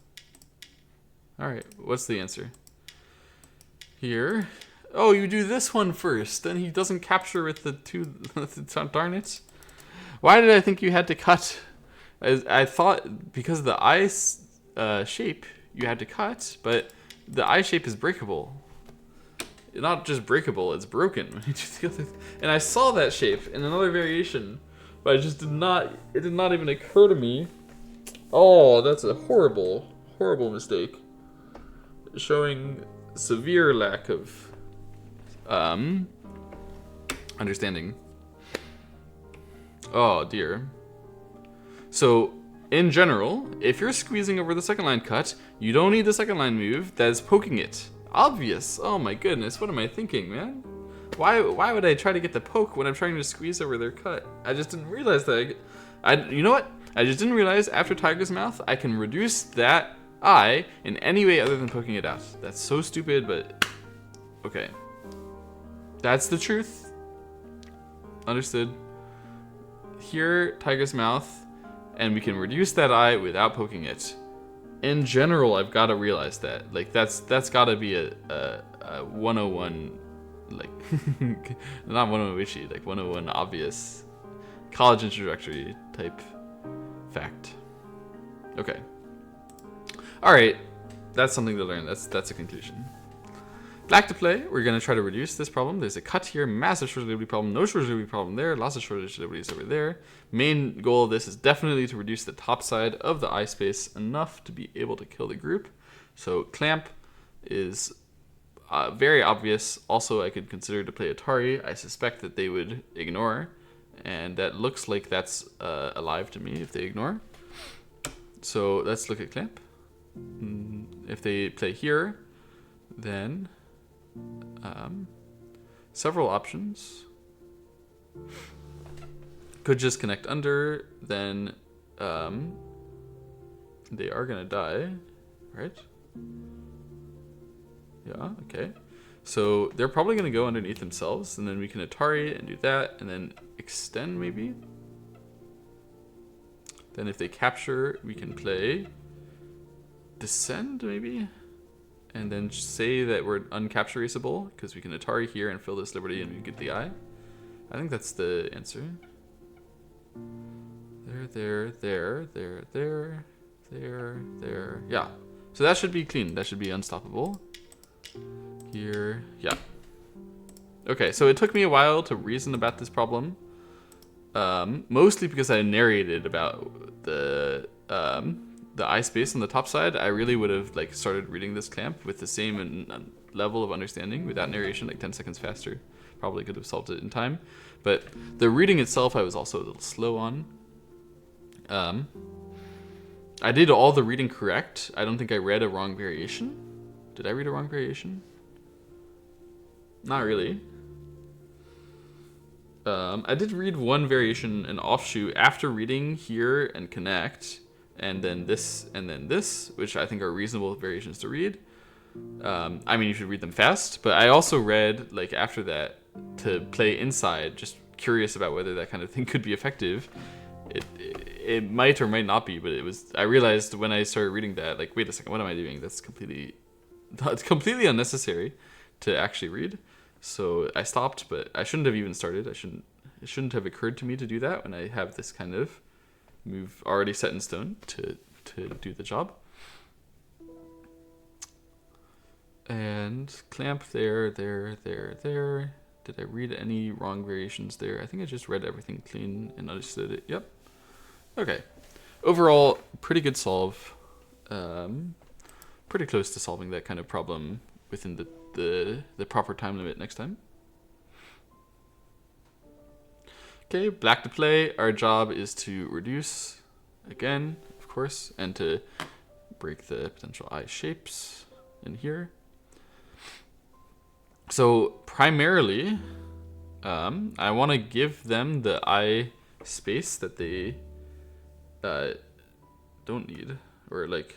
Alright, what's the answer? Here. Oh, you do this one first. Then he doesn't capture with the two... Darn it. Why did I think you had to cut? I thought because of the eye shape, you had to cut, but the eye shape is breakable. Not just breakable, it's broken. And I saw that shape in another variation, but I just it did not even occur to me. Oh, that's a horrible, horrible mistake. Showing severe lack of understanding. Oh dear. So, in general, if you're squeezing over the second line cut, you don't need the second line move that is poking it. Obvious. Oh my goodness, what am I thinking, man? Why would I try to get the poke when I'm trying to squeeze over their cut? I just didn't realize that. You know what? I just didn't realize after Tiger's Mouth, I can reduce that eye in any way other than poking it out. That's so stupid, but okay. That's the truth. Understood. Here, Tiger's Mouth, and we can reduce that eye without poking it. In general, I've got to realize that. Like, that's got to be a 101, like, not 101 witchy, like 101 obvious college introductory type fact. Okay. All right, that's something to learn. That's a conclusion. Black to play. We're gonna try to reduce this problem. There's a cut here, massive shortage liberty problem, no shortage liberty problem there, lots of shortage liberties over there. Main goal of this is definitely to reduce the top side of the eye space enough to be able to kill the group. So clamp is very obvious. Also, I could consider to play Atari. I suspect that they would ignore, and that looks like that's alive to me if they ignore. So let's look at clamp. If they play here, then several options. Could just connect under, then they are gonna die, right? Yeah, okay. So they're probably gonna go underneath themselves, and then we can Atari and do that, and then extend maybe. Then if they capture, we can play descend maybe, and then say that we're uncaptureable because we can Atari here and fill this liberty and we get the eye. I think that's the answer. There. Yeah. So that should be clean. That should be unstoppable. Here. Yeah. Okay, so it took me a while to reason about this problem. Mostly because I narrated about the eye space on the top side. I really would have like started reading this clamp with the same level of understanding without narration, like 10 seconds faster. Probably could have solved it in time. But the reading itself, I was also a little slow on. I did all the reading correct. I don't think I read a wrong variation. Did I read a wrong variation? Not really. I did read one variation, an offshoot, after reading here and connect, and then this, which I think are reasonable variations to read. I mean, you should read them fast, but I also read, like, after that, to play inside, just curious about whether that kind of thing could be effective. It might or might not be, but I realized when I started reading that, like, wait a second, what am I doing? It's completely unnecessary to actually read. So I stopped, but I shouldn't have even started. It shouldn't have occurred to me to do that when I have this kind of move already set in stone to do the job. And clamp there. Did I read any wrong variations there? I think I just read everything clean and understood it. Yep. Okay. Overall, pretty good solve. Pretty close to solving that kind of problem within the proper time limit next time. Okay, black to play. Our job is to reduce again, of course, and to break the potential eye shapes in here. So primarily, I want to give them the eye space that they don't need, or like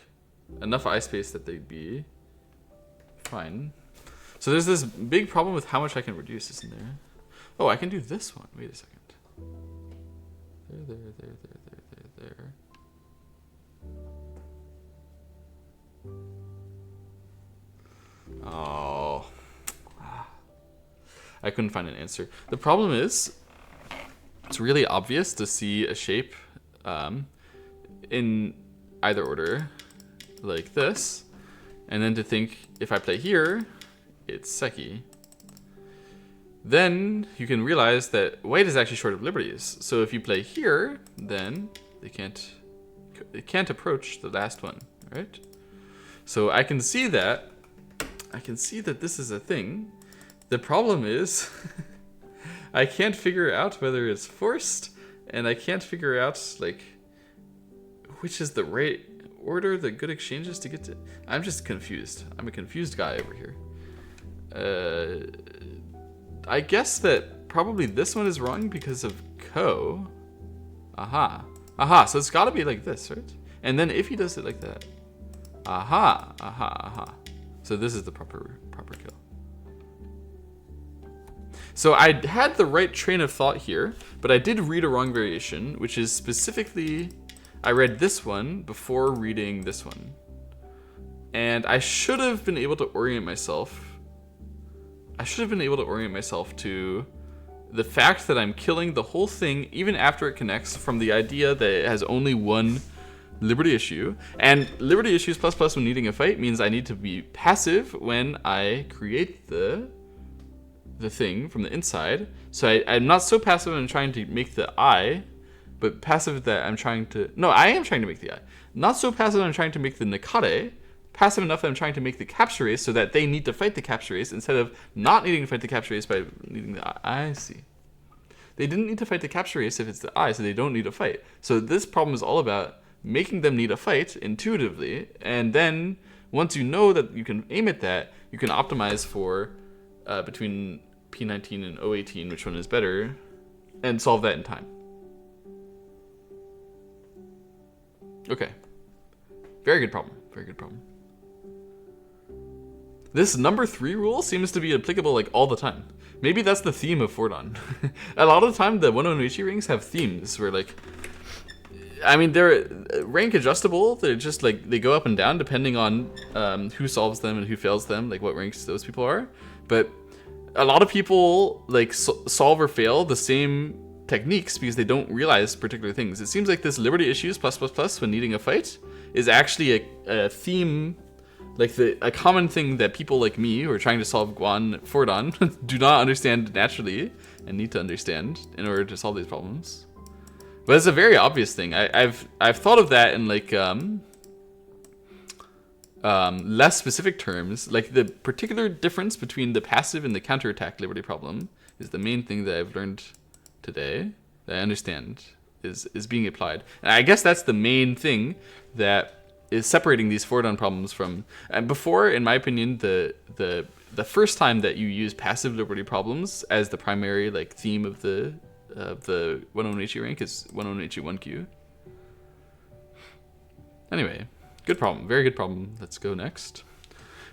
enough eye space that they'd be fine. So there's this big problem with how much I can reduce, isn't there? Oh, I can do this one. Wait a second. There. Oh. I couldn't find an answer. The problem is, it's really obvious to see a shape in either order, like this, and then to think, if I play here, it's Seki. Then you can realize that white is actually short of liberties. So if you play here, then they can't approach the last one, right? So I can see that this is a thing. The problem is I can't figure out whether it's forced, and I can't figure out like which is the right order, the good exchanges to get to. I'm just confused. I'm a confused guy over here. I guess that probably this one is wrong because of ko. Aha. Aha, so it's gotta be like this, right? And then if he does it like that. Aha, aha, aha. So this is the proper kill. So I had the right train of thought here, but I did read a wrong variation, which is specifically, I read this one before reading this one. And I should have been able to orient myself. I should have been able to orient myself to the fact that I'm killing the whole thing even after it connects from the idea that it has only one liberty issue. And liberty issues plus plus when needing a fight means I need to be passive when I create the thing from the inside. So I'm not so passive when I'm trying to make the eye, but passive that I'm trying to... No, I am trying to make the eye. Not so passive when I'm trying to make the Nakare. Passive enough that I'm trying to make the capture race so that they need to fight the capture race instead of not needing to fight the capture race by needing the eye. I see. They didn't need to fight the capture race if it's the eye, so they don't need a fight. So this problem is all about making them need a fight intuitively, and then once you know that you can aim at that, you can optimize for between P19 and O18, which one is better, and solve that in time. Okay. Very good problem. Very good problem. This number 3 rule seems to be applicable like all the time. Maybe that's the theme of Fordon. A lot of the time, the 101 rings have themes where, like, I mean, they're rank adjustable. They're just like they go up and down depending on who solves them and who fails them, like what ranks those people are. But a lot of people like solve or fail the same techniques because they don't realize particular things. It seems like this liberty issues plus plus plus when needing a fight is actually a theme. Like a common thing that people like me who are trying to solve Guan Fordon do not understand naturally and need to understand in order to solve these problems. But it's a very obvious thing. I've thought of that in like less specific terms. Like the particular difference between the passive and the counterattack liberty problem is the main thing that I've learned today that I understand is being applied. And I guess that's the main thing that is separating these Fordon problems from. And before, in my opinion, the first time that you use passive liberty problems as the primary like theme of the 101 rank is 101 1Q. Anyway, good problem, very good problem. Let's go next.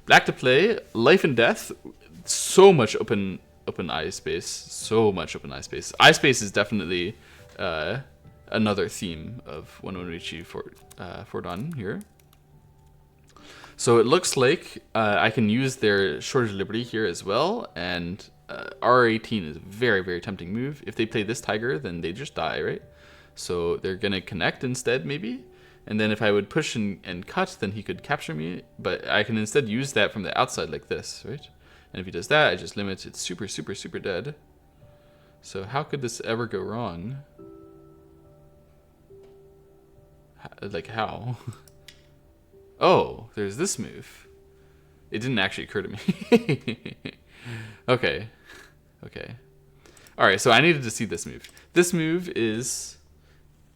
Black to play, life and death. So much open eye space. So much open eye space. Eye space is definitely another theme of 101 Fordon here. So it looks like I can use their shortage of liberty here as well, and R18 is a very, very tempting move. If they play this tiger, then they just die, right? So they're gonna connect instead, maybe. And then if I would push and cut, then he could capture me. But I can instead use that from the outside like this, right? And if he does that, I just limit. It's super, super, super dead. So how could this ever go wrong? Like how? Oh, there's this move. It didn't actually occur to me. Okay. Okay. Alright, so I needed to see this move. This move is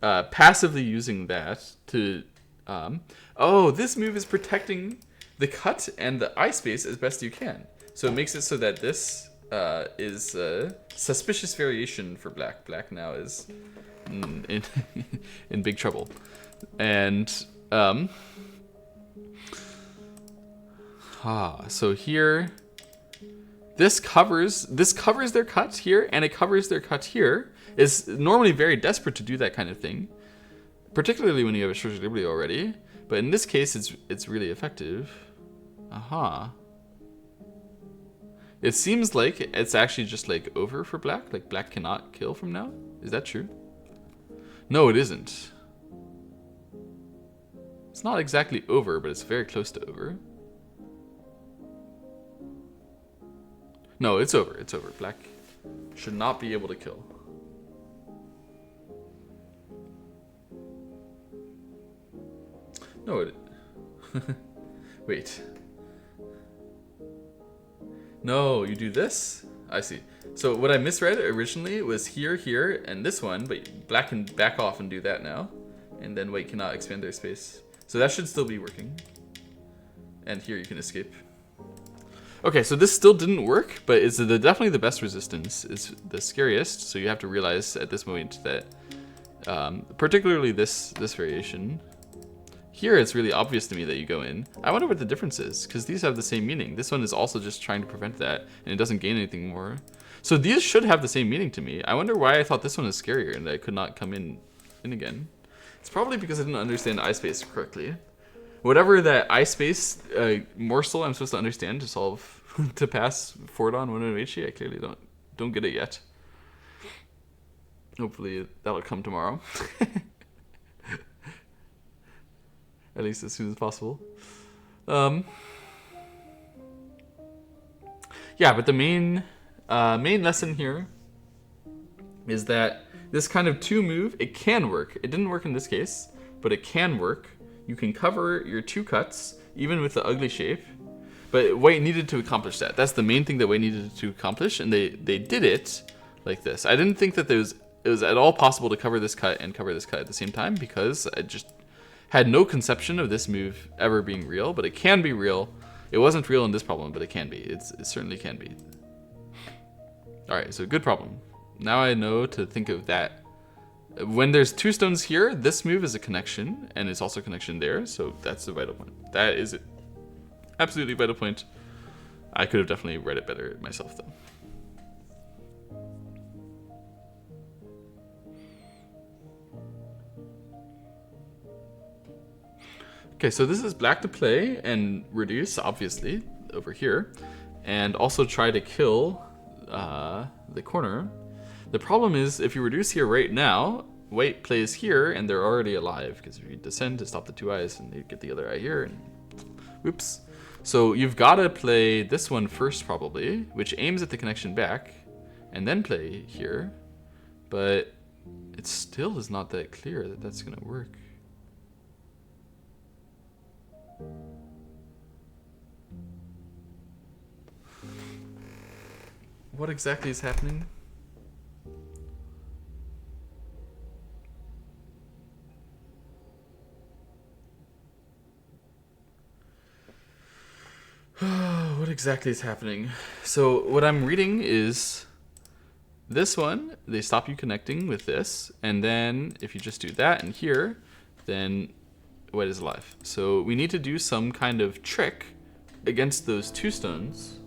passively using that to... oh, this move is protecting the cut and the eye space as best you can. So it makes it so that this is a suspicious variation for black. Black now is in big trouble. And... so here... This covers their cut here, and it covers their cut here. It's normally very desperate to do that kind of thing, particularly when you have a shortage of liberty already. But in this case, it's really effective. Aha. It seems like it's actually just like over for black. Like black cannot kill from now. Is that true? No, it isn't. It's not exactly over, but it's very close to over. No, it's over. It's over. Black should not be able to kill. No, it... Wait. No, you do this? I see. So what I misread originally was here, here, and this one, but black can back off and do that now. And then white cannot expand their space. So that should still be working. And here you can escape. Okay, so this still didn't work, but it's definitely the best resistance. It's the scariest, so you have to realize at this moment that, particularly this variation, here it's really obvious to me that you go in. I wonder what the difference is, because these have the same meaning. This one is also just trying to prevent that, and it doesn't gain anything more. So these should have the same meaning to me. I wonder why I thought this one was scarier and that I could not come in again. It's probably because I didn't understand eye space correctly. Whatever that eye space morsel I'm supposed to understand to solve to pass Fordon 108, I clearly don't get it yet. Hopefully that'll come tomorrow. At least as soon as possible. Yeah, but the main lesson here is that this kind of 2 move, it can work. It didn't work in this case, but it can work. You can cover your 2 cuts, even with the ugly shape. But White needed to accomplish that. That's the main thing that White needed to accomplish, and they did it like this. I didn't think that it was at all possible to cover this cut and cover this cut at the same time, because I just had no conception of this move ever being real, but it can be real. It wasn't real in this problem, but it can be. It certainly can be. Alright, so good problem. Now I know to think of that. When there's 2 stones here, this move is a connection, and it's also a connection there, so that's the vital point. That is it. Absolutely vital point. I could have definitely read it better myself, though. Okay, so this is black to play and reduce, obviously, over here, and also try to kill the corner. The problem is, if you reduce here right now, White plays here, and they're already alive, because if you descend to stop the 2 eyes, and you get the other eye here, and whoops. So you've got to play this one first, probably, which aims at the connection back, and then play here, but it still is not that clear that that's going to work. What exactly is happening? What exactly is happening? So what I'm reading is this one, they stop you connecting with this, and then if you just do that and here, then White is alive. So we need to do some kind of trick against those 2 stones.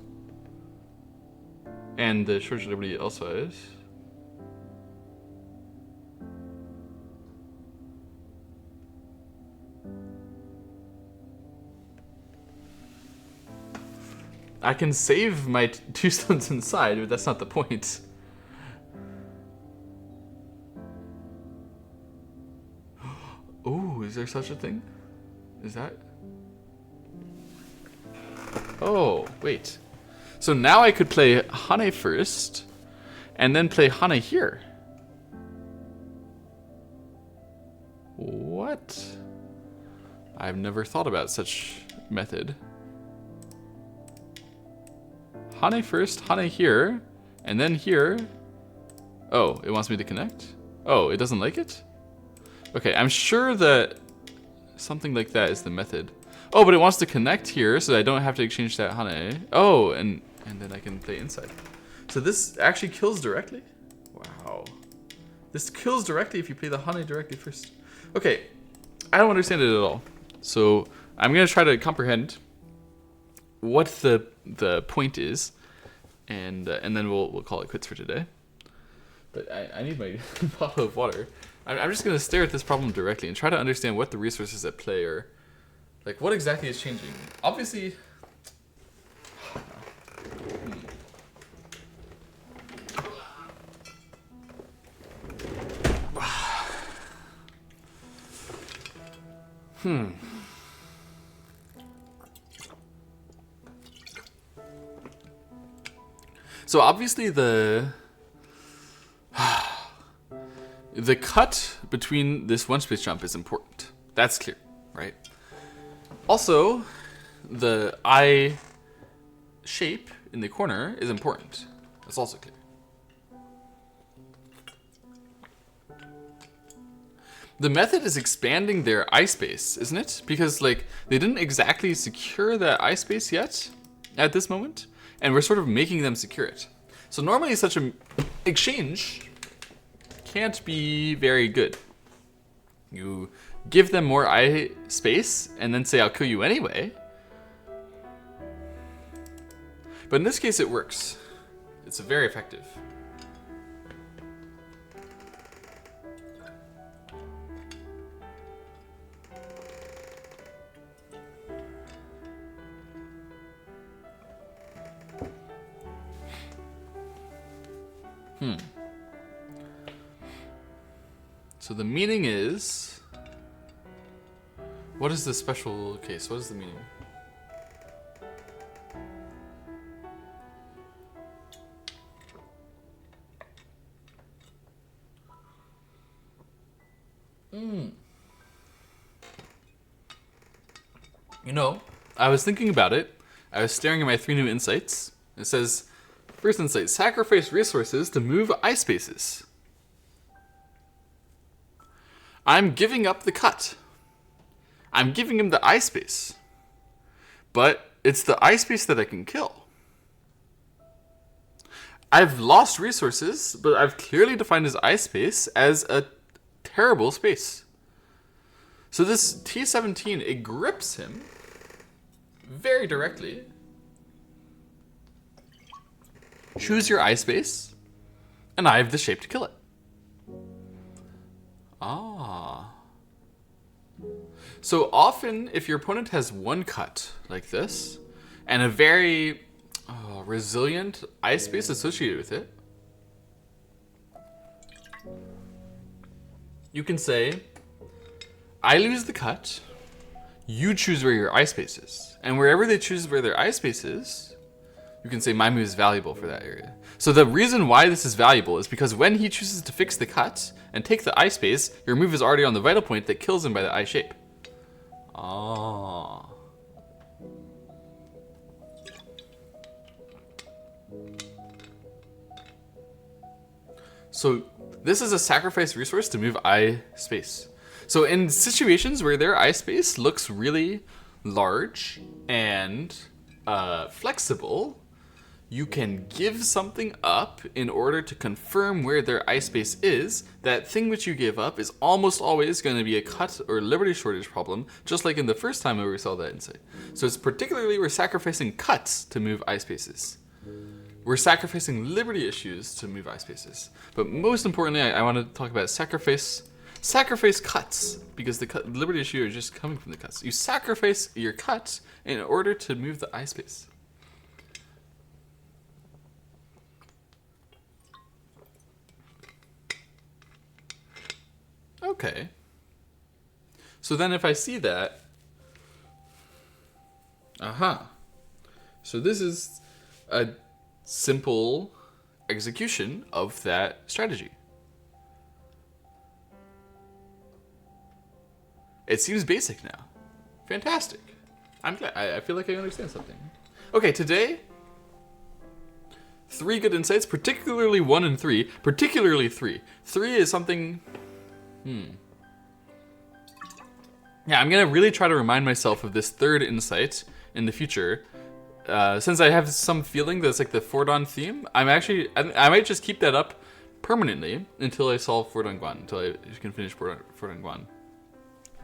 And the Shortage of Liberty also is. I can save my 2 stones inside, but that's not the point. Oh, is there such a thing? Is that? Oh, wait. So now I could play Hane first, and then play Hane here. What? I've never thought about such method. Hane first, Hane here, and then here. Oh, it wants me to connect? Oh, it doesn't like it? Okay, I'm sure that something like that is the method. Oh, but it wants to connect here, so I don't have to exchange that Hane. Oh, and then I can play inside. So this actually kills directly? Wow. This kills directly if you play the Hane directly first. Okay, I don't understand it at all. So I'm going to try to comprehend what the point is, and then we'll call it quits for today. But I need my bottle of water. I'm just going to stare at this problem directly and try to understand what the resources at play are. Like, what exactly is changing? Obviously... So obviously the cut between this one space jump is important. That's clear, right? Also, the eye shape in the corner is important. That's also clear. The method is expanding their eye space, isn't it? Because like they didn't exactly secure that eye space yet. at this moment, and we're sort of making them secure it. So normally such an exchange can't be very good. You give them more I space and then say, I'll kill you anyway. But in this case, it works. It's very effective. So the meaning is... What is the special case? What is the meaning? You know, I was thinking about it. I was staring at my 3 new insights. It says, first insight, sacrifice resources to move eye spaces. I'm giving up the cut. I'm giving him the eye space. But it's the eye space that I can kill. I've lost resources, but I've clearly defined his eye space as a terrible space. So this T17, it grips him very directly. Choose your eye space, and I have the shape to kill it. Ah. So often, if your opponent has one cut, like this, and a very resilient eye space associated with it, you can say, I lose the cut, you choose where your eye space is. And wherever they choose where their eye space is, you can say my move is valuable for that area. So the reason why this is valuable is because when he chooses to fix the cut and take the eye space, your move is already on the vital point that kills him by the eye shape. Ah. So this is a sacrifice resource to move eye space. So in situations where their eye space looks really large and flexible, you can give something up in order to confirm where their eye space is. That thing which you give up is almost always going to be a cut or liberty shortage problem, just like in the first time we saw that insight. So it's particularly we're sacrificing cuts to move eye spaces. We're sacrificing liberty issues to move eye spaces. But most importantly, I want to talk about sacrifice cuts, because the liberty issue is just coming from the cuts. You sacrifice your cuts in order to move the eye space. Okay. So then if I see that, so this is a simple execution of that strategy. It seems basic now. Fantastic. I'm glad. I feel like I understand something. Okay, today, 3 good insights, particularly 1 and 3. Particularly 3. 3 is something... Yeah, I'm going to really try to remind myself of this 3rd insight in the future. Since I have some feeling that it's like the Fordon theme, I might just keep that up permanently until I solve Fordon Guan, until I can finish Fordon Guan.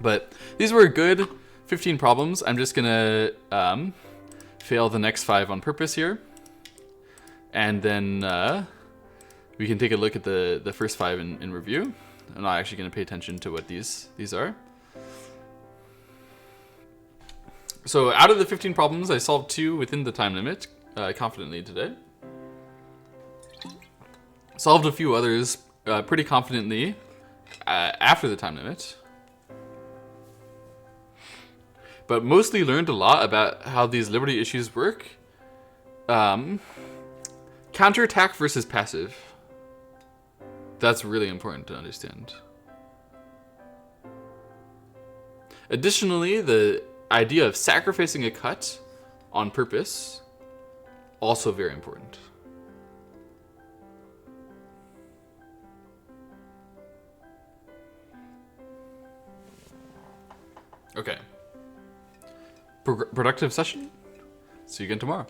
But these were good 15 problems. I'm just gonna fail the next 5 on purpose here. And then we can take a look at the first 5 in review. I'm not actually gonna pay attention to what these are. So out of the 15 problems, I solved 2 within the time limit, confidently today. Solved a few others pretty confidently after the time limit. But mostly learned a lot about how these liberty issues work. Counterattack versus passive. That's really important to understand. Additionally, the idea of sacrificing a cut on purpose, also very important. Okay. Productive session. See you again tomorrow.